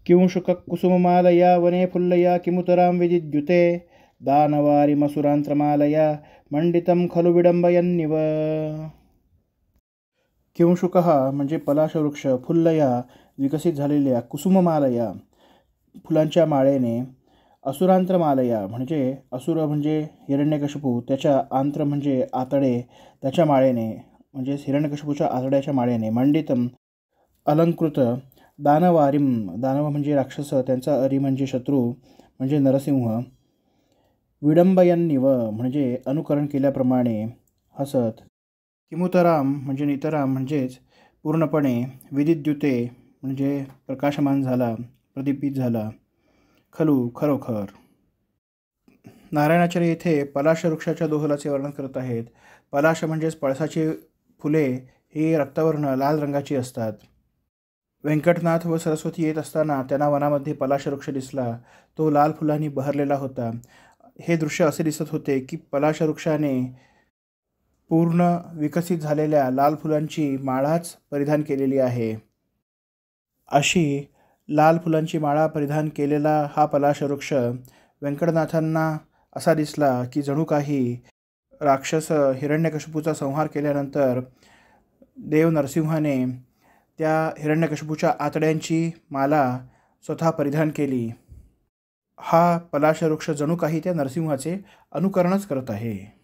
किंशुककुसुममालया वने फुल्लया किमुतरां विदिद्युते दानवारिमसुरांत्रमालया मंडितं खलु विडंबयन्निव। किंशुकः म्हणजे पलाशवृक्ष, फुल्लया विकसित झालेल्या, कुसुममालया फुलांच्या माळेने, असुरांत्रमालया म्हणजे असुर म्हणजे हिरण्यकशिपू, त्याच्या आंत्र म्हणजे आतडे, त्याच्या माळेने म्हणजेच हिरण्यकशिपूच्या आतड्याच्या माळेने, मंडितम अलंकृत, दानवारिम दानव म्हणजे राक्षस, त्यांचा अरी म्हणजे शत्रू म्हणजे नरसिंह, विडंबयन्निव म्हणजे अनुकरण केल्याप्रमाणे हसत, किमुतराम म्हणजे नितराम म्हणजेच पूर्णपणे, विदिद्युते म्हणजे प्रकाशमान झाला, प्रदीपित झाला, खलू खरोखर। नारायणाचार्य इथे पलाश वृक्षाच्या दोहलाचे वर्णन करत आहेत. पलाश म्हणजेच पळसाची फुले ही रक्तवर्ण लाल रंगाची असतात. व्यंकटनाथ व सरस्वती येत असताना त्यांना वनामध्ये पलाश वृक्ष दिसला. तो लाल फुलांनी बहरलेला होता. हे दृश्य असे दिसत होते की पलाश वृक्षाने पूर्ण विकसित झालेल्या लाल फुलांची माळाच परिधान केलेली आहे. अशी लाल फुलांची माळा परिधान केलेला हा पलाश वृक्ष व्यंकटनाथांना असा दिसला की जणू काही राक्षस हिरण्यकशिपूचा संहार केल्यानंतर देव नरसिंहाने त्या हिरण्यकशिपूच्या आतड्यांची माला स्वतः परिधान केली. हा पलाश वृक्ष जणू काही त्या नरसिंहाचे अनुकरणच करत आहे.